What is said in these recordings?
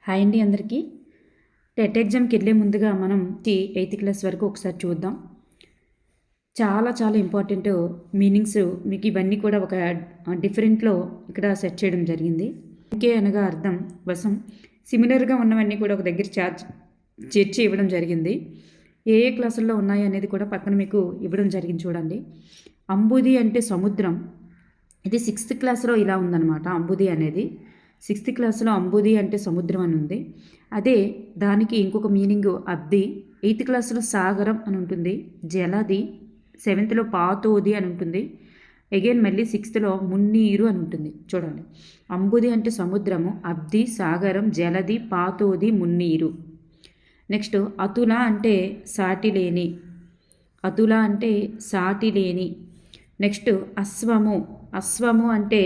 Hi అండి అందరికీ. TET ఎగ్జామ్కి వెళ్ళే ముందుగా మనం 8th క్లాస్ వరకు ఒకసారి చూద్దాం. చాలా చాలా ఇంపార్టెంట్ మీనింగ్స్ మీకు ఇవన్నీ కూడా ఒక డిఫరెంట్లో ఇక్కడ సెట్ చేయడం జరిగింది. ఇంకే అనగా అర్థం, వశం, సిమిలర్గా ఉన్నవన్నీ కూడా ఒక దగ్గర చేర్చి ఇవ్వడం జరిగింది. ఏ ఏ క్లాసుల్లో ఉన్నాయి అనేది కూడా పక్కన మీకు ఇవ్వడం జరిగింది చూడండి. అంబుది అంటే సముద్రం. ఇది 6th క్లాస్లో ఇలా ఉందన్నమాట. అంబుది అనేది 6th క్లాస్లో అంబుది అంటే సముద్రం అని ఉంది. అదే దానికి ఇంకొక మీనింగ్ అద్ది. 8th క్లాస్లో సాగరం అని ఉంటుంది, జలది. 7th పాతోది అని ఉంటుంది. అగైన్ మళ్ళీ 6th మున్నీరు అని ఉంటుంది. చూడండి, అంబుది అంటే సముద్రము, అద్ది, సాగరం, జలది, పాతోది, మున్నీరు. నెక్స్ట్ అతుల అంటే సాటిలేని. అతుల అంటే సాటిలేని. నెక్స్ట్ అశ్వము. అశ్వము అంటే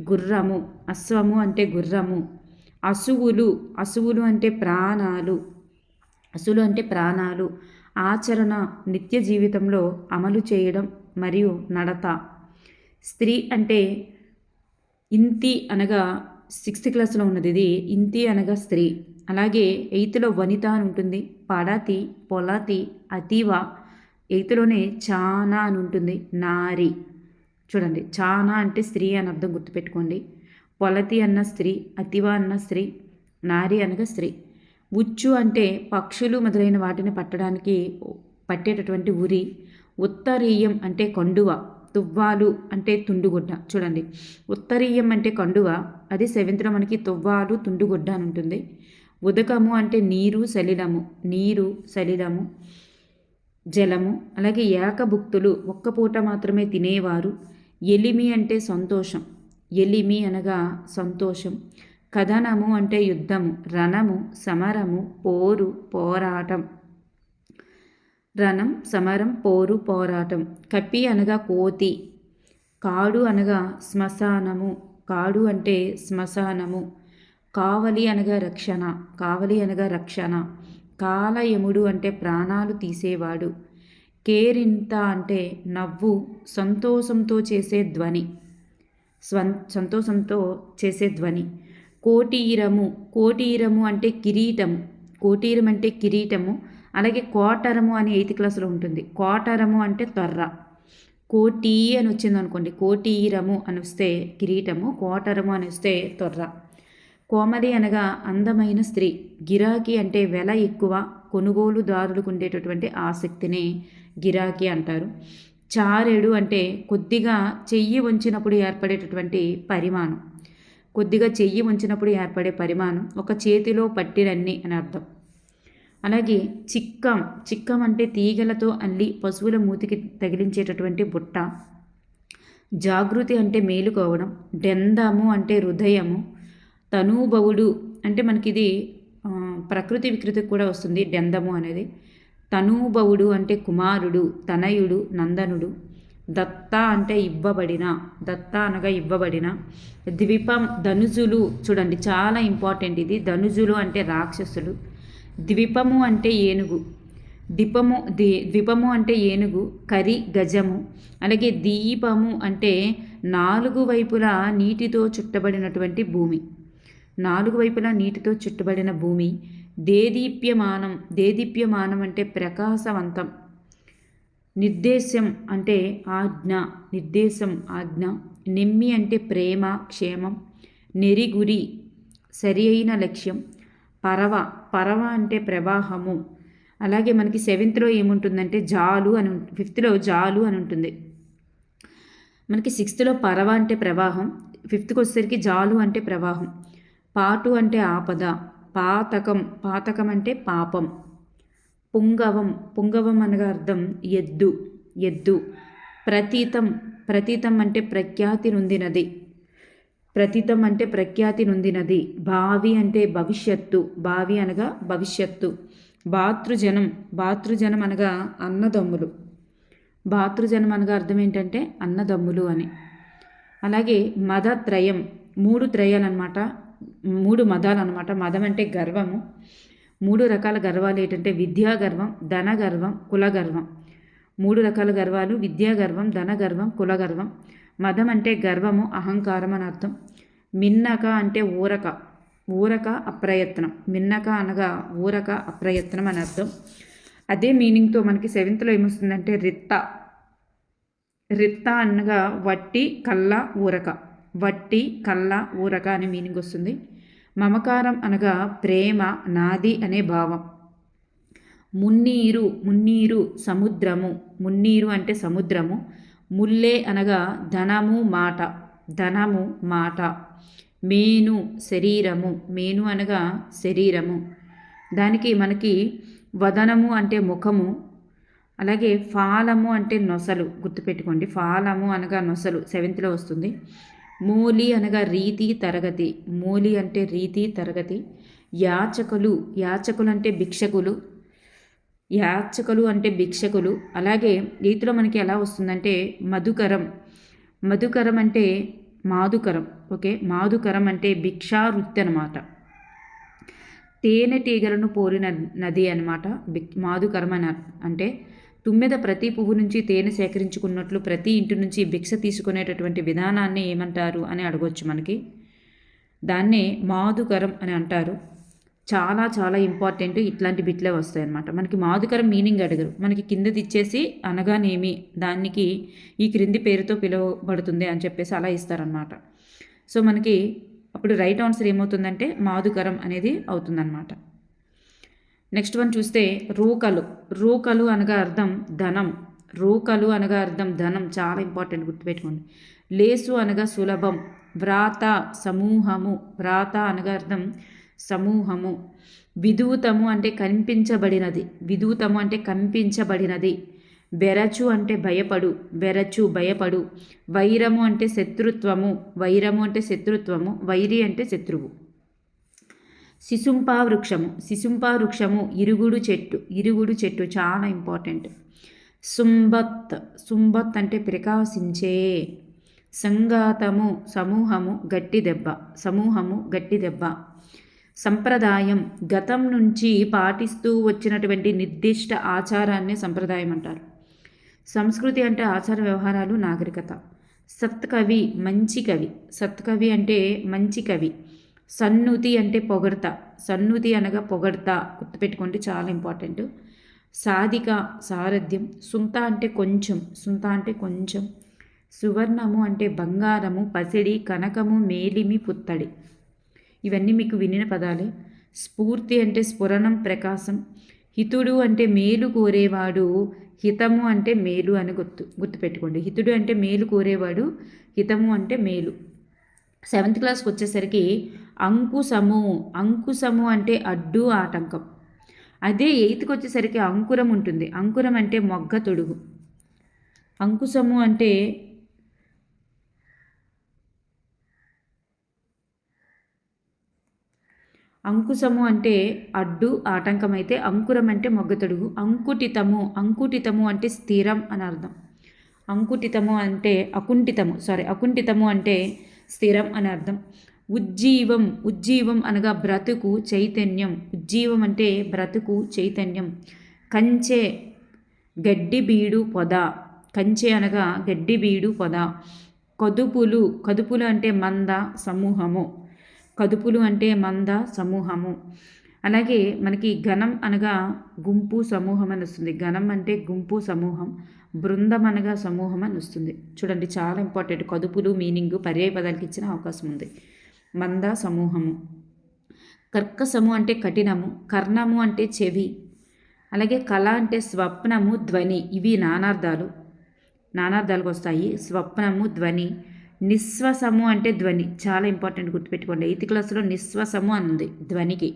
గుర్రము. అశ్వము అంటే గుర్రము. అసువులు. అసువులు అంటే ప్రాణాలు. అసువులు అంటే ప్రాణాలు. ఆచరణ, నిత్య జీవితంలో అమలు చేయడం మరియు నడత. స్త్రీ అంటే ఇంతి అనగా 6th క్లాస్లో ఉన్నది. ఇది ఇంతి అనగా స్త్రీ. అలాగే 8th వనిత అని ఉంటుంది. పడతి, పొలతి, అతివ. 8th చానా అని ఉంటుంది. నారి. చూడండి, చానా అంటే స్త్రీ అని అర్థం గుర్తుపెట్టుకోండి. పొలతి అన్న స్త్రీ, అతివ అన్న స్త్రీ, నారి అనగా స్త్రీ. ఉచ్చు అంటే పక్షులు మొదలైన వాటిని పట్టేటటువంటి ఉరి. ఉత్తరీయం అంటే కండువ. తువ్వాలు అంటే తుండుగుడ్డ. చూడండి, ఉత్తరీయం అంటే కండువ, అది 7th మనకి తువ్వాలు, తుండుగుడ్డ అని ఉంటుంది. ఉదకము అంటే నీరు, సలిలము. నీరు, సలిలము, జలము. అలాగే ఏకభుక్తులు, ఒక్క పూట మాత్రమే తినేవారు. ఎలిమి అంటే సంతోషం. ఎలిమి అనగా సంతోషం. కథనము అంటే యుద్ధము. రణము, సమరము, పోరు, పోరాటం. రణం, సమరం, పోరు, పోరాటం. కపి అనగా కోతి. కాడు అనగా శ్మశానము. కాడు అంటే శ్మశానము. కావలి అనగా రక్షణ. కావలి అనగా రక్షణ. కాలయముడు అంటే ప్రాణాలు తీసేవాడు. కేరింత అంటే నవ్వు, సంతోషంతో చేసే ధ్వని. సంతోషంతో చేసే ధ్వని. కోటీరము. కోటీరము అంటే కిరీటము. కోటీరం అంటే కిరీటము. అలాగే కోటరము అని 8th క్లాస్లో ఉంటుంది. కోటరము అంటే తొర్ర. కోటి అని వచ్చింది అనుకోండి, కోటీరము అని వస్తే కిరీటము, కోటరము అని వస్తే తొర్ర. కోమలి అనగా అందమైన స్త్రీ. గిరాకీ అంటే వెల ఎక్కువ, కొనుగోలుదారులకు ఉండేటటువంటి ఆసక్తిని గిరాకీ అంటారు. చారెడు అంటే కొద్దిగా చెయ్యి వంచినప్పుడు ఏర్పడేటటువంటి పరిమాణం. కొద్దిగా చెయ్యి వంచినప్పుడు ఏర్పడే పరిమాణం. ఒక చేతిలో పట్టినన్ని అని అర్థం. అలాగే చిక్కం. చిక్కం అంటే తీగలతో అల్లి పశువుల మూతికి తగిలించేటటువంటి బుట్ట. జాగృతి అంటే మేలుకోవడం. డెందము అంటే హృదయము. తనూభవుడు అంటే మనకి ఇది ప్రకృతి వికృతికి కూడా వస్తుంది డెందము అనేది. తనూభవుడు అంటే కుమారుడు, తనయుడు, నందనుడు. దత్త అంటే ఇవ్వబడిన. దత్త అనగా ఇవ్వబడిన. ద్వీపం, ధనుజులు. చూడండి, చాలా ఇంపార్టెంట్ ఇది. ధనుజులు అంటే రాక్షసులు. ద్వీపము అంటే ఏనుగు. ద్వీపము అంటే ఏనుగు. కరి, గజము. అలాగే దీపము అంటే 4 వైపులా నీటితో చుట్టబడినటువంటి భూమి. 4 వైపులా నీటితో చుట్టబడిన భూమి. దేదీప్యమానం. దేదీప్యమానం అంటే ప్రకాశవంతం. నిర్దేశం అంటే ఆజ్ఞ. నిర్దేశం, ఆజ్ఞ. నెమ్మి అంటే ప్రేమ, క్షేమం. నెరిగురి, సరి అయిన లక్ష్యం. పరవ. పరవ అంటే ప్రవాహము. అలాగే మనకి 7th ఏముంటుందంటే జాలు అని, 5th జాలు అని ఉంటుంది. మనకి 6th పరవ అంటే ప్రవాహం, 5th వచ్చేసరికి జాలు అంటే ప్రవాహం. పాటు అంటే ఆపద. పాతకం. పాతకం అంటే పాపం. పుంగవం. పుంగవం అనగా అర్థం ఎద్దు. ఎద్దు. ప్రతీతం. ప్రతీతం అంటే ప్రఖ్యాతి నొందినది. ప్రతీతం అంటే ప్రఖ్యాతి నొందినది. భావి అంటే భవిష్యత్తు. భావి అనగా భవిష్యత్తు. భాతృజనం. భాతృజనం అనగా అన్నదమ్ములు. భాతృజనం అనగా అర్థం ఏంటంటే అన్నదమ్ములు అని. అలాగే మదత్రయం. 3 త్రయాలన్నమాట, 3 మదాలు అనమాట. మదం అంటే గర్వము. 3 రకాల గర్వాలు ఏంటంటే విద్యా గర్వం, ధన గర్వం, కుల గర్వం. 3 రకాల గర్వాలు: విద్యా గర్వం, ధన గర్వం, కుల గర్వం. మదం అంటే గర్వము, అహంకారం అని అర్థం. మిన్నక అంటే ఊరక. ఊరక అప్రయత్నం. మిన్నక అనగా ఊరక అప్రయత్నం అని అర్థం. అదే మీనింగ్తో మనకి సెవెంత్లో ఏమొస్తుందంటే రిత్త. రిత్త అనగా వట్టి కళ్ళ ఊరక. వట్టి కళ్ళ ఊరక అనే మీనింగ్ వస్తుంది. మమకారం అనగా ప్రేమ, నాది అనే భావం. మున్నీరు. మున్నీరు సముద్రము. మున్నీరు అంటే సముద్రము. ముల్లే అనగా ధనము మాట. ధనము మాట. మేను శరీరము. మేను అనగా శరీరము. దానికి మనకి వదనము అంటే ముఖము. అలాగే ఫాలము అంటే నొసలు. గుర్తుపెట్టుకోండి, ఫాలము అనగా నొసలు సెవెంత్లో వస్తుంది. మూలి అనగా రీతి తరగతి. మూలి అంటే రీతి తరగతి. యాచకులు. యాచకులు అంటే భిక్షకులు. యాచకులు అంటే భిక్షకులు. అలాగే రీతిలో మనకి ఎలా వస్తుందంటే మధుకరం. మధుకరం అంటే మాధుకరం. ఓకే, మాధుకరం అంటే భిక్షావృత్తి అనమాట. తేనెటీగలను పోరిన నది అనమాట మాధుకరం అని అంటే. తుమ్మెద ప్రతి పువ్వు నుంచి తేనె సేకరించుకున్నట్లు ప్రతి ఇంటి నుంచి భిక్ష తీసుకునేటటువంటి విధానాన్ని ఏమంటారు అని అడగొచ్చు మనకి. దాన్నే మాధుకరం అని అంటారు. చాలా చాలా ఇంపార్టెంట్, ఇట్లాంటి బిట్లే వస్తాయి అన్నమాట. మనకి మాధుకరం మీనింగ్ అడగరు, మనకి కిందది ఇచ్చేసి అనగానేమి, దానికి ఈ క్రింది పేరుతో పిలువబడుతుంది అని చెప్పేసి అలా ఇస్తారనమాట. సో మనకి అప్పుడు రైట్ ఆన్సర్ ఏమవుతుందంటే మాధుకరం అనేది అవుతుందన్నమాట. నెక్స్ట్ వన్ చూస్తే రూకలు. రూకలు అనగా అర్థం ధనం. రూకలు అనగా అర్థం ధనం. చాలా ఇంపార్టెంట్, గుర్తుపెట్టుకోండి. లేసు అనగా సులభం. వ్రాత సమూహము. వ్రాత అనగా అర్థం సమూహము. విదూతము అంటే కనిపించబడినది. విదూతము అంటే కనిపించబడినది. బెరచు అంటే భయపడు. బెరచు భయపడు. వైరము అంటే శత్రుత్వము. వైరము అంటే శత్రుత్వము. వైరి అంటే శత్రువు. శిశుంపా వృక్షము. శిశుంపా వృక్షము ఇరుగుడు చెట్టు. ఇరుగుడు చెట్టు చాలా ఇంపార్టెంట్. సుంబత్. సుంబత్ అంటే ప్రకాశించే. సంఘాతము సమూహము గట్టి దెబ్బ. సమూహము గట్టి దెబ్బ. సంప్రదాయం గతం నుంచి పాటిస్తూ వచ్చినటువంటి నిర్దిష్ట ఆచారాన్ని సంప్రదాయం అంటారు. సంస్కృతి అంటే ఆచార వ్యవహారాలు, నాగరికత. సత్కవి మంచి కవి. సత్కవి అంటే మంచి కవి. సన్నుతి అంటే పొగడ్త. సన్నుతి అనగా పొగడ్త. గుర్తుపెట్టుకోండి, చాలా ఇంపార్టెంట్. సాధిక సారథ్యం. సుంత అంటే కొంచెం. సుంత అంటే కొంచెం. సువర్ణము అంటే బంగారము, పసిడి, కనకము, మేలిమి, పుత్తడి. ఇవన్నీ మీకు వినిన పదాలే. స్ఫూర్తి అంటే స్ఫురణం, ప్రకాశం. హితుడు అంటే మేలు కోరేవాడు. హితము అంటే మేలు అని గుర్తుపెట్టుకోండి. హితుడు అంటే మేలు కోరేవాడు, హితము అంటే మేలు. 7th క్లాస్కి వచ్చేసరికి అంకుశము. అంకుశము అంటే అడ్డు, ఆటంకం. అదే 8th వచ్చేసరికి అంకురం ఉంటుంది. అంకురం అంటే మొగ్గ, తొడుగు. అంకుశము అంటే అంకుశము అంటే అడ్డు, ఆటంకం అయితే అంకురం అంటే మొగ్గతొడుగు. అంకుటితము. అంకుటితము అంటే స్థిరం అని అర్థం. అంకుటితము అంటే అకుంఠితము అంటే స్థిరం అని అర్థం. ఉజ్జీవం. ఉజ్జీవం అనగా బ్రతుకు, చైతన్యం. ఉజ్జీవం అంటే బ్రతుకు, చైతన్యం. కంచె గడ్డి బీడు పొద. కంచె అనగా గడ్డి బీడు పొద. కదుపులు. కదుపులు అంటే మంద, సమూహము. కదుపులు అంటే మంద, సమూహము. అలాగే మనకి గణం అనగా గుంపు, సమూహం అని వస్తుంది. గణం అంటే గుంపు, సమూహం. బృందం అనగా సమూహం అని వస్తుంది. చూడండి, చాలా ఇంపార్టెంట్. కదుపులు మీనింగ్ పర్యాయ పదాలకి ఇచ్చిన అవకాశం ఉంది. మంద, సమూహము. కర్కసము అంటే కఠినము. కర్ణము అంటే చెవి. అలాగే కళ అంటే స్వప్నము, ధ్వని. ఇవి నానార్థాలకు వస్తాయి. స్వప్నము, ధ్వని. నిశ్వసము అంటే ధ్వని. చాలా ఇంపార్టెంట్, గుర్తుపెట్టుకోండి. 8th క్లాస్లో నిశ్వసము అని ఉంది ధ్వనికి.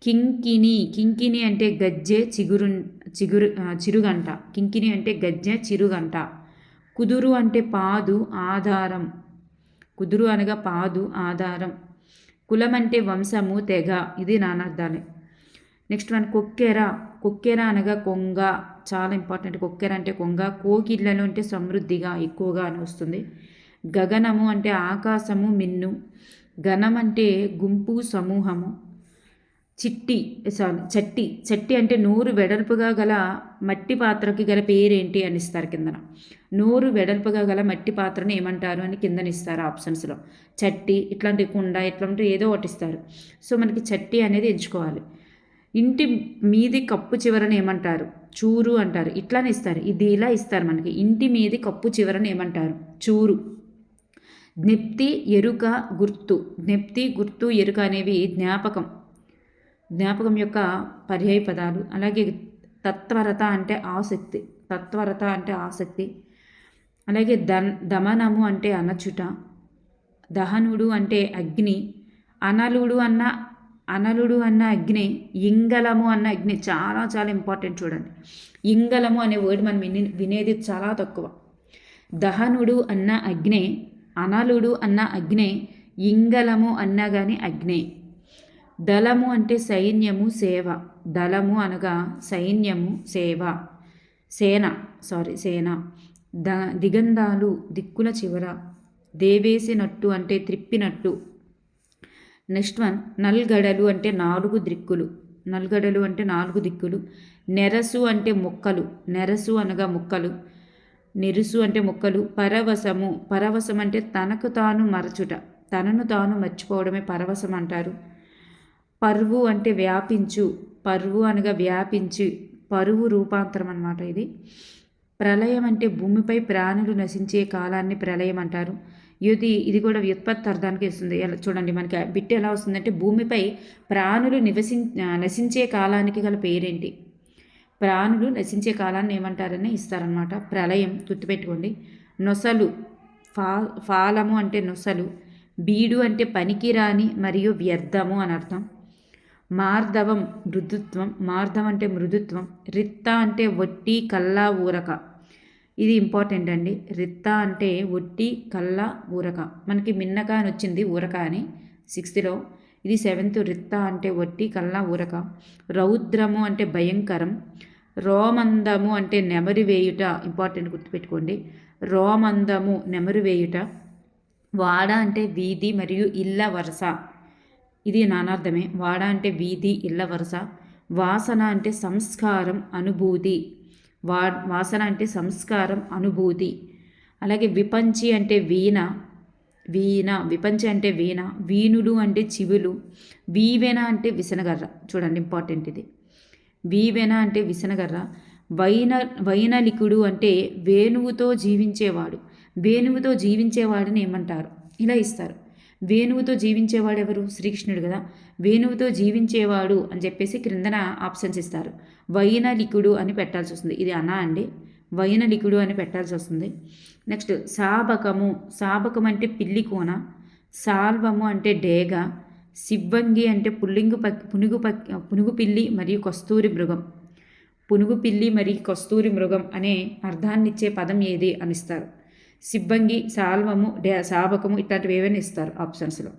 కింకిని. కింకిని అంటే గజ్జె, చిరుగంట. కింకిని అంటే గజ్జె, చిరుగంట. కుదురు అంటే పాదు, ఆధారం. కుదురు అనగా పాదు, ఆధారం. కులం అంటే వంశము, తెగ. ఇది నానార్థాలే. Next one కొక్కెర. కొక్కెర అనగా కొంగ. చాలా ఇంపార్టెంట్. కొక్కెర అంటే కొంగ. కోకిళ్ళలు అంటే సమృద్ధిగా, ఎక్కువగా అని వస్తుంది. గగనము అంటే ఆకాశము, మిన్ను. గణం అంటే గుంపు, సమూహము. చిట్టి చట్టి చట్టి అంటే నోరు వెడల్పుగా గల మట్టి పాత్రకి గల పేరేంటి అని ఇస్తారు కిందన. నోరు వెడల్పుగా గల మట్టి పాత్రను ఏమంటారు అని కిందన ఇస్తారు ఆప్షన్స్లో. చట్టి, ఇట్లాంటి కుండ, ఇట్లాంటి ఏదో ఒకటి ఇస్తారు. సో మనకి చట్టి అనేది ఎంచుకోవాలి. ఇంటి మీది కప్పు చివరన ఏమంటారు? చూరు అంటారు. ఇట్లానే ఇస్తారు, ఇది ఇలా ఇస్తారు మనకి. ఇంటి మీది కప్పు చివరన ఏమంటారు? చూరు. జ్ఞప్తి, ఎరుక, గుర్తు. జ్ఞప్తి, గుర్తు, ఎరుక అనేవి జ్ఞాపకం యొక్క పర్యాయ పదాలు. అలాగే తత్వరత అంటే ఆసక్తి. తత్వరత అంటే ఆసక్తి. అలాగే దమనము అంటే అణచుట. దహనుడు అంటే అగ్ని. అనలుడు అన్న అగ్ని. ఇంగళము అన్న అగ్ని. చాలా చాలా ఇంపార్టెంట్ చూడండి. ఇంగళము అనే వర్డ్ మనం వినేది చాలా తక్కువ. దహనుడు అన్న అగ్నే, అనలుడు అన్న అగ్నే, ఇంగళము అన్నా కానీ అగ్నే. దళము అంటే సైన్యము, సేవ. దళము అనగా సైన్యము, సేన. దిగంధాలు, దిక్కుల చివర. దేవేసినట్టు అంటే త్రిప్పినట్టు. నెక్స్ట్ వన్, నల్గడలు అంటే 4 దిక్కులు. నల్గడలు అంటే 4 దిక్కులు. నెరసు అంటే మొక్కలు. నెరసు అనగా మొక్కలు. నెరుసు అంటే మొక్కలు. పరవశం అంటే తనకు తాను మరచుట. తనను తాను మర్చిపోవడమే పరవశం అంటారు. పరువు అంటే వ్యాపించు. పరువు అనగా వ్యాపించి, పరువు రూపాంతరం అన్నమాట ఇది. ప్రళయం అంటే భూమిపై ప్రాణులు నశించే కాలాన్ని ప్రళయం అంటారు. ఇది కూడా వ్యుత్పత్తి అర్థానికి వస్తుంది. చూడండి మనకి బిట్ ఎలా వస్తుందంటే, భూమిపై ప్రాణులు నశించే కాలానికి గల పేరేంటి? ప్రాణులు నశించే కాలాన్ని ఏమంటారని ఇస్తారనమాట. ప్రళయం గుర్తుపెట్టుకోండి. నొసలు, ఫాలము అంటే నొసలు. బీడు అంటే పనికిరాని మరియు వ్యర్థము అని అర్థం. మార్దవం మృదుత్వం. మార్దవం అంటే మృదుత్వం. రిత్త అంటే వట్టి, కల్లా, ఊరక. ఇది ఇంపార్టెంట్ అండి. రిత్త అంటే వట్టి, కళ్ళ, ఊరక. మనకి మిన్నక అని వచ్చింది, ఊరక అని 6th. ఇది 7th. రిత్త అంటే వట్టి, కళ్ళ, ఊరక. రౌద్రము అంటే భయంకరం. రోమందము అంటే నెమరు వేయుట. ఇంపార్టెంట్ గుర్తుపెట్టుకోండి. రోమందము నెమరు వేయుట. వాడ అంటే వీధి మరియు ఇళ్ళ వరుస. ఇది నానార్థమే. వాడ అంటే వీధి, ఇళ్ళ వరుస. వాసన అంటే సంస్కారం, అనుభూతి. వాసన అంటే సంస్కారం, అనుభూతి. అలాగే విపంచి అంటే వీణ. విపంచి అంటే వీణ. వీణులు అంటే చెవులు. వీవెన అంటే విసనగర్ర. చూడండి ఇంపార్టెంట్ ఇది. వీవెన అంటే విసనగర్ర. వైనలికుడు అంటే వేణువుతో జీవించేవాడు. వేణువుతో జీవించేవాడిని ఏమంటారు? ఇలా ఇస్తారు. వేణువుతో జీవించేవాడు ఎవరు? శ్రీకృష్ణుడు కదా. వేణువుతో జీవించేవాడు అని చెప్పేసి క్రిందన ఆప్షన్స్ ఇస్తారు. వైనలికుడు అని పెట్టాల్సి వస్తుంది. ఇది అనా అండి. వైనలికుడు అని పెట్టాల్సి వస్తుంది. నెక్స్ట్ సాబకం అంటే పిల్లి కోన. సాల్వము అంటే డేగ. సిబ్బంగి అంటే పునుగు పిల్లి మరియు కస్తూరి మృగం. పునుగు పిల్లి మరియు కస్తూరి మృగం అనే అర్థాన్నిచ్చే పదం ఏది అనిస్తారు. సిబ్బంగి, సాల్వము, సాబకము ఇట్లాంటివి ఏవైనా ఇస్తారు ఆప్షన్స్లో.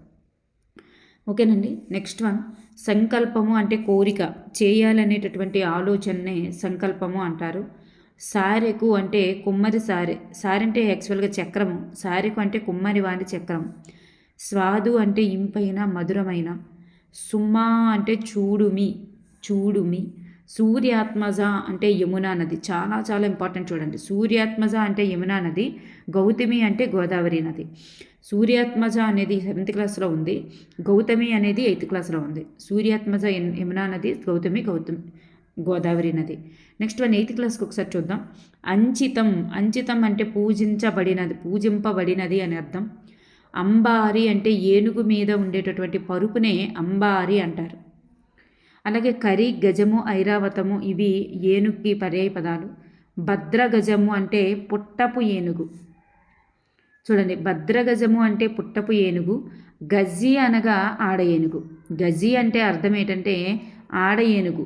ఓకేనండి. నెక్స్ట్ వన్, సంకల్పము అంటే కోరిక, చేయాలనేటటువంటి ఆలోచననే సంకల్పము అంటారు. సారెకు అంటే కుమ్మరి సారె. సారె అంటే యాక్చువల్గా చక్రము. సారెకు అంటే కుమ్మరి వాడి చక్రం. స్వాదు అంటే ఇంపైన, మధురమైన. సుమ్మా అంటే చూడుమి. సూర్యాత్మజ అంటే యమునా నది. చాలా చాలా ఇంపార్టెంట్ చూడండి. సూర్యాత్మజ అంటే యమునా నది. గౌతమి అంటే గోదావరి నది. సూర్యాత్మజ అనేది 7th క్లాస్లో ఉంది. గౌతమి అనేది 8th క్లాస్లో ఉంది. సూర్యాత్మజ యమునా నది, గౌతమి గోదావరి నది. నెక్స్ట్ 8th క్లాస్కి ఒకసారి చూద్దాం. అంచితం అంటే పూజింపబడినది అని అర్థం. అంబారి అంటే ఏనుగు మీద ఉండేటటువంటి పరుపునే అంబారి అంటారు. అలాగే కరి, గజము, ఐరావతము ఇవి ఏనుగుకి పర్యాయ పదాలు. భద్రగజము అంటే పుట్టపు ఏనుగు. చూడండి, భద్రగజము అంటే పుట్టపు ఏనుగు. గజ్జి అనగా ఆడ ఏనుగు. గజ్జి అంటే అర్థం ఏంటంటే ఆడ ఏనుగు.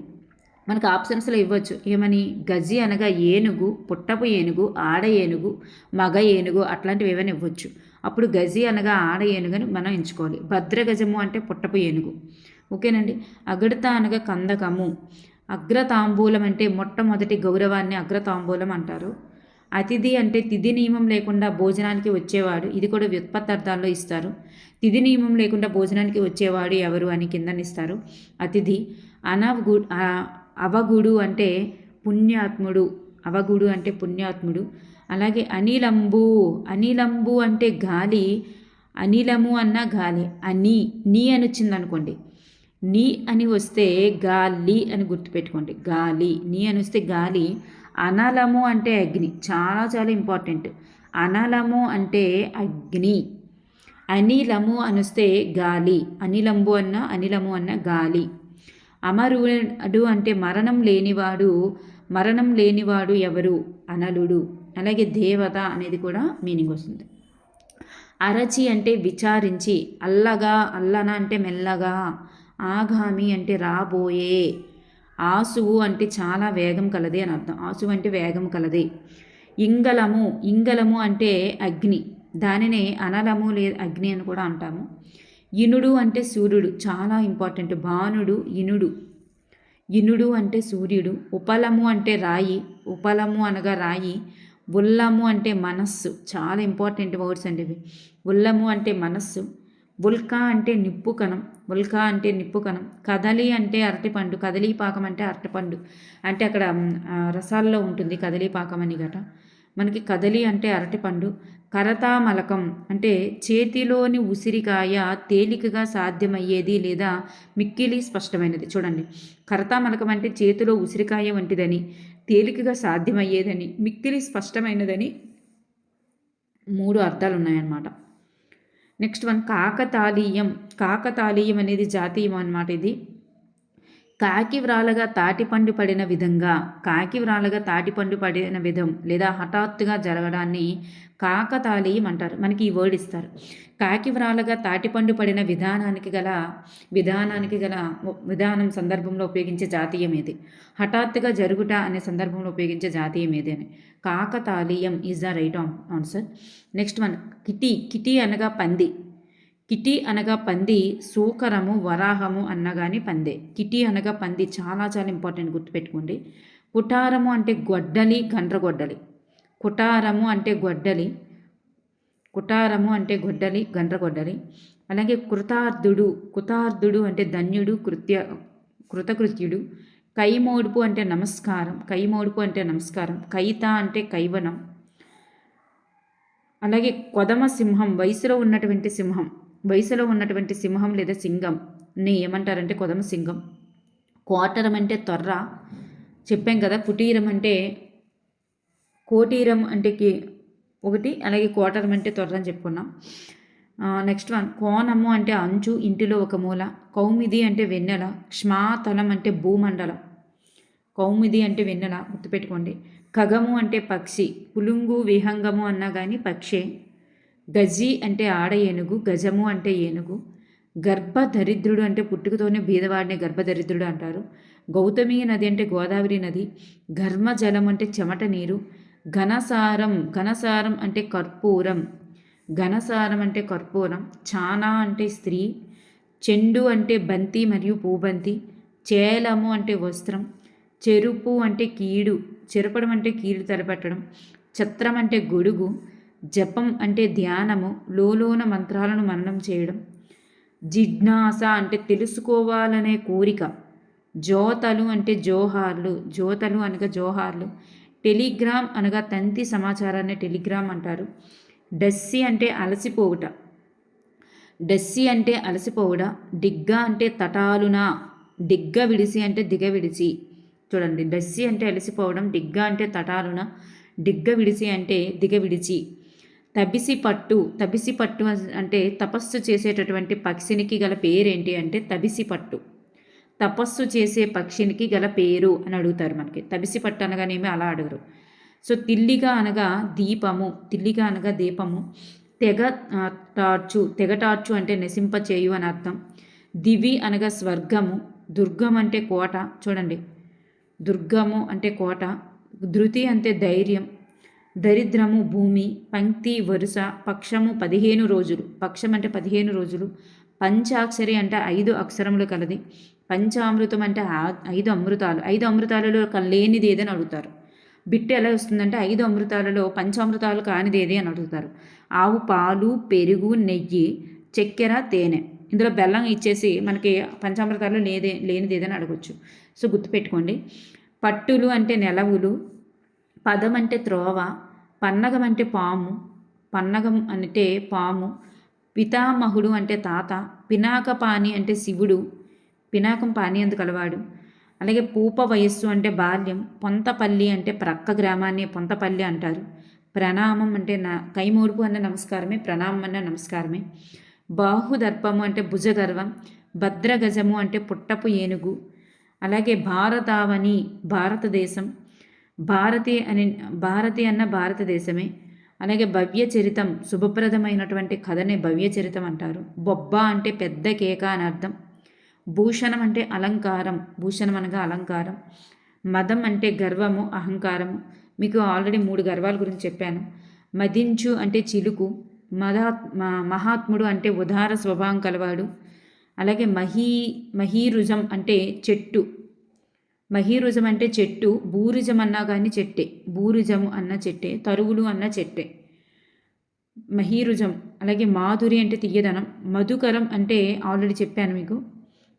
మనకు ఆప్షన్స్లో ఇవ్వచ్చు. ఏమని? గజ్జి అనగా ఏనుగు, పుట్టపు ఏనుగు, ఆడ ఏనుగు, మగ ఏనుగు అట్లాంటివి ఏమైనా ఇవ్వచ్చు. అప్పుడు గజ్జి అనగా ఆడ ఏనుగని మనం ఎంచుకోవాలి. భద్రగజము అంటే పుట్టపు ఏనుగు. ఓకేనండి. అగడత అనగా కందకము. అగ్రతాంబూలం అంటే మొట్టమొదటి గౌరవాన్ని అగ్రతాంబూలం అంటారు. అతిథి అంటే తిథి నియమం లేకుండా భోజనానికి వచ్చేవాడు. ఇది కూడా వ్యుత్పత్తార్థాల్లో ఇస్తారు. తిథి నియమం లేకుండా భోజనానికి వచ్చేవాడు ఎవరు అని కిందనిస్తారు. అతిథి. అవగుడు అంటే పుణ్యాత్ముడు. అవగుడు అంటే పుణ్యాత్ముడు. అలాగే అనిలంబు. అనిలంబు అంటే గాలి. అనిలము అన్న గాలి. నీ అని వచ్చిందనుకోండి, నీ అని వస్తే గాలి అని గుర్తుపెట్టుకోండి. గాలి. నీ అని వస్తే గాలి. అనలము అంటే అగ్ని. చాలా చాలా ఇంపార్టెంట్. అనలము అంటే అగ్ని. అనిలము అని వస్తే గాలి. అనిలము అన్న గాలి. అమరుడు అంటే మరణం లేనివాడు. మరణం లేనివాడు ఎవరు? అనలుడు. అలాగే దేవత అనేది కూడా మీనింగ్ వస్తుంది. అరచి అంటే విచారించి. అల్లన అంటే మెల్లగా. ఆగామి అంటే రాబోయే. ఆసువు అంటే చాలా వేగం కలది అని అర్థం. ఆసువు అంటే వేగం కలది. ఇంగలము అంటే అగ్ని. దానినే అనలము లేదా అగ్ని అని కూడా అంటాము. ఇనుడు అంటే సూర్యుడు. చాలా ఇంపార్టెంట్. భానుడు ఇనుడు. ఇనుడు అంటే సూర్యుడు. ఉపలము అంటే రాయి. ఉపలము అనగా రాయి. ఉల్లము అంటే మనస్సు. చాలా ఇంపార్టెంట్ వర్డ్స్ అండి ఇవి. ఉల్లము అంటే మనస్సు. ఉల్కా అంటే నిప్పు కణం. కదలి అంటే అరటిపండు. కదలీపాకం అంటే అరటిపండు. అంటే అక్కడ రసాల్లో ఉంటుంది కదలీపాకం అని గట. మనకి కదలి అంటే అరటిపండు. కరతామలకం అంటే చేతిలోని ఉసిరికాయ తేలికగా సాధ్యమయ్యేది లేదా మిక్కిలి స్పష్టమైనది. చూడండి, కరతామలకం అంటే చేతిలో ఉసిరికాయ వంటిదని, తేలికగా సాధ్యమయ్యేదని, మిక్కిలి స్పష్టమైనదని 3 అర్థాలు ఉన్నాయన్నమాట. Next one కాకతాళీయం. కాకతాళీయం అనేది జాతీయం అన్నమాట. ఇది కాకి వ్రాలగా తాటిపండు పడిన విధంగా. కాకి వ్రాలగా తాటిపండు పడిన విధం లేదా హఠాత్తుగా జరగడాన్ని కాకతాళీయం అంటారు. మనకి ఈ వర్డ్ ఇస్తారు. కాకి వ్రాలగా తాటిపండు పడిన విధానం సందర్భంలో ఉపయోగించే జాతీయం ఏది? హఠాత్తుగా జరుగుట అనే సందర్భంలో ఉపయోగించే జాతీయం ఏది అని. కాకతాళీయం is the right answer. Next one కిటి అనగా పంది. కిటి అనగా పంది. సూకరము వరాహము అన్నగాని పందే. కిటి అనగా పంది. చాలా చాలా ఇంపార్టెంట్, గుర్తుపెట్టుకోండి. కుటారము అంటే గొడ్డలి, గండ్రగొడ్డలి. కుటారము అంటే గండ్రగొడ్డలి. అలాగే కృతార్థుడు అంటే ధన్యుడు, కృతకృత్యుడు. కైమోడుపు అంటే నమస్కారం. కైత అంటే కైవనం. అలాగే కొదమ సింహం. వయసులో ఉన్నటువంటి సింహం లేదా సింగంని ఏమంటారంటే కొదమ సింగం. కోటరం అంటే తొర్ర. చెప్పాం కదా. కోటీరం అంటే ఒకటి. అలాగే కోటరం అంటే తొర్ర అని చెప్పుకున్నాం. నెక్స్ట్ వన్ కోణము అంటే అంచు, ఇంటిలో ఒక మూల. కౌమిది అంటే వెన్నెల. క్ష్మాతలం అంటే భూమండలం. కౌమిది అంటే వెన్నెల, గుర్తుపెట్టుకోండి. ఖగము అంటే పక్షి. పులుంగు విహంగము అన్నా కానీ పక్షే. గజి అంటే ఆడ ఏనుగు. గజము అంటే ఏనుగు. గర్భదరిద్రుడు అంటే పుట్టుకతోనే బీదవాడిని గర్భదరిద్రుడు అంటారు. గౌతమి నది అంటే గోదావరి నది. ఘర్మజలం అంటే చెమట నీరు. ఘనసారం అంటే కర్పూరం. చానా అంటే స్త్రీ. చెండు అంటే బంతి మరియు పూబంతి. చేలము అంటే వస్త్రం. చెరుపు అంటే కీడు. చెరపడం అంటే కీడు తలపెట్టడం. ఛత్రం అంటే గొడుగు. జపం అంటే ధ్యానము, లోలోన మంత్రాలను మననం చేయడం. జిజ్ఞాస అంటే తెలుసుకోవాలనే కోరిక. జోతలు అంటే జోతలు అనగా జోహార్లు. టెలిగ్రామ్ అనగా తంతి సమాచారాన్ని టెలిగ్రామ్ అంటారు. డస్సి అంటే అలసిపోవుట. డిగ్గ అంటే తటాలున. డిగ్గ విడిసి అంటే దిగవిడిచి. చూడండి, డస్సి అంటే అలసిపోవడం, డిగ్గ అంటే తటాలున, డిగ్గ విడిసి అంటే దిగవిడిచి. తబిసిపట్టు అంటే తపస్సు చేసేటటువంటి పక్షినికి గల పేరేంటి అంటే తబిసిపట్టు. తపస్సు చేసే పక్షినికి గల పేరు అని అడుగుతారు మనకి. తబిసిపట్టు అనగానేమి అలా అడగరు. సో తిల్లిగా అనగా దీపము. తెగటార్చు అంటే నశింపచేయు అని అర్థం. దివి అనగా స్వర్గము. దుర్గం అంటే కోట. చూడండి, దుర్గము అంటే కోట. ధృతి అంటే ధైర్యం. దరిద్రము భూమి. పంక్తి వరుస. పక్షము 15 రోజులు. పక్షం అంటే 15 రోజులు. పంచాక్షరి అంటే 5 అక్షరములు కలది. పంచామృతం అంటే 5 అమృతాలు. 5 అమృతాలలో లేనిది ఏదని అడుగుతారు. బిట్టు ఎలా వస్తుందంటే 5 అమృతాలలో పంచామృతాలు కానిది ఏది అని అడుగుతారు. ఆవు పాలు, పెరుగు, నెయ్యి, చక్కెర, తేనె. ఇందులో బెల్లం ఇచ్చేసి మనకి పంచామృతాలు లేనిది ఏదని అడగొచ్చు. సో గుర్తుపెట్టుకోండి. పట్టులు అంటే నెలవులు, పదం అంటే త్రోవ, పన్నగం అంటే పాము, పన్నగం అంటే పాము, పితామహుడు అంటే తాత, పినాకపాణి అంటే శివుడు, పినాకం పాని అందు కలవాడు. అలాగే పూప వయస్సు అంటే బాల్యం, పొంతపల్లి అంటే ప్రక్క గ్రామాన్ని పొంతపల్లి అంటారు. ప్రణామం అంటే కైమోడుపు అన్న నమస్కారమే, ప్రణామం అన్న నమస్కారమే. బాహుదర్పము అంటే భుజగర్వం, భద్రగజము అంటే పుట్టపు ఏనుగు. అలాగే భారతావని భారతదేశం, భారతి అన్న భారతదేశమే. అలాగే భవ్య చరితం శుభప్రదమైనటువంటి కథనే భవ్య చరితం అంటారు. బొబ్బ అంటే పెద్ద కేక అని అర్థం. భూషణం అంటే అలంకారం, భూషణం అనగా అలంకారం. మదం అంటే గర్వము, అహంకారము. మీకు ఆల్రెడీ 3 గర్వాల గురించి చెప్పాను. మదించు అంటే చిలుకు, మహాత్ముడు అంటే ఉదార స్వభావం కలవాడు. అలాగే మహీరుజం అంటే చెట్టు, మహీరుజం అంటే చెట్టు, బూరిజం అన్నా కానీ చెట్టే, బూరిజము అన్న చెట్టే, తరువులు అన్న చెట్టే. మహీరుజం. అలాగే మాధురి అంటే తీయదనం, మధుకరం అంటే ఆల్రెడీ చెప్పాను మీకు.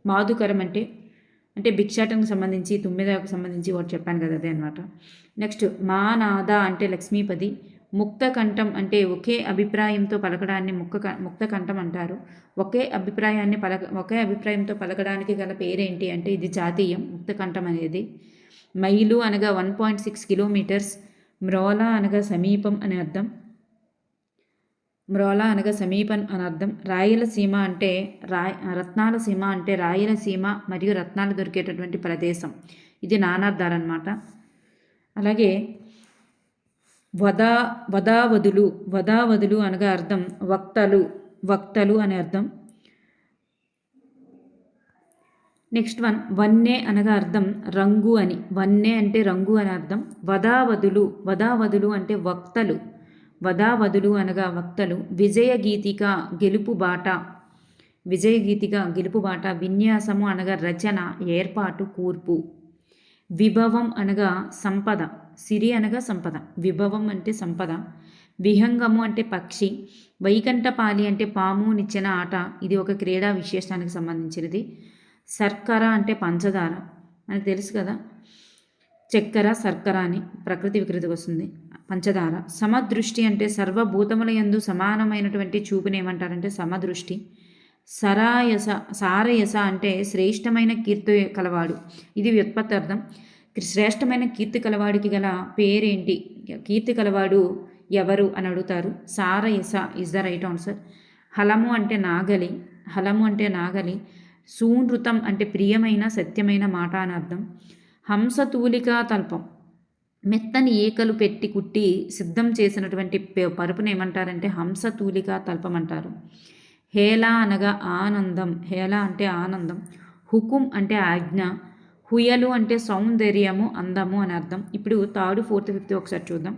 మాధుకరం అంటే భిక్షాటనకు సంబంధించి, తుమ్మెదకు సంబంధించి ఒకటి చెప్పాను కదా, అదే అనమాట. నెక్స్ట్ మానాద అంటే లక్ష్మీపతి, ముక్తకంఠం అంటే ఒకే అభిప్రాయంతో పలకడాన్ని ముక్తకంఠం అంటారు. ఒకే అభిప్రాయంతో పలకడానికి గల పేరేంటి అంటే ఇది జాతీయం, ముక్తకంఠం అనేది. మైలు అనగా 1.6 కిలోమీటర్స్, మ్రోల అనగా సమీపం అని అర్థం, మ్రోల అనగా సమీపం అని అర్థం. రాయలసీమ అంటే రత్నాల సీమ అంటే రాయలసీమ మరియు రత్నాలు దొరికేటటువంటి ప్రదేశం. ఇది నానార్థాలన్నమాట. అలాగే వదావదులు అనగా అర్థం వక్తలు అనే అర్థం. నెక్స్ట్ వన్నె అనగా అర్థం రంగు అని, వన్నె అంటే రంగు అని అర్థం. వదావదులు అంటే వదావదులు అనగా వక్తలు. విజయగీతిక గెలుపు బాట. విన్యాసము అనగా రచన, ఏర్పాటు, కూర్పు. విభవం అనగా సంపద, సిరి అనగా సంపద, విభవం అంటే సంపద. విహంగము అంటే పక్షి. వైకంఠపాలి అంటే పాము నిచ్చెన ఆట, ఇది ఒక క్రీడా విశేషానికి సంబంధించినది. శర్కర అంటే పంచదార, మనకు తెలుసు కదా, చక్కెర శర్కర అని ప్రకృతి వికృతికి వస్తుంది, పంచదార. సమదృష్టి అంటే సర్వభూతముల యందు సమానమైనటువంటి చూపుని ఏమంటారంటే సమదృష్టి. సారయస అంటే శ్రేష్టమైన కీర్తి కలవాడు, ఇది వ్యుత్పత్తి అర్థం. శ్రేష్టమైన కీర్తి కలవాడికి గల పేరేంటి, కీర్తి కలవాడు ఎవరు అని అడుగుతారు. సారయస ఇస్ ద రైట్ ఆన్సర్. హలము అంటే నాగలి. సూనృతం అంటే ప్రియమైన సత్యమైన మాట అని అర్థం. హంసతూలికా తల్పం, మెత్తని ఏకలు పెట్టి కుట్టి సిద్ధం చేసినటువంటి పరుపును ఏమంటారంటే హంసతూలికా తల్పం అంటారు. హేళ అనగా ఆనందం, హేళ అంటే ఆనందం. హుకుం అంటే ఆజ్ఞ. హుయలు అంటే సౌందర్యము, అందము అని అర్థం. ఇప్పుడు 3rd, 4th, 5th ఒకసారి చూద్దాం.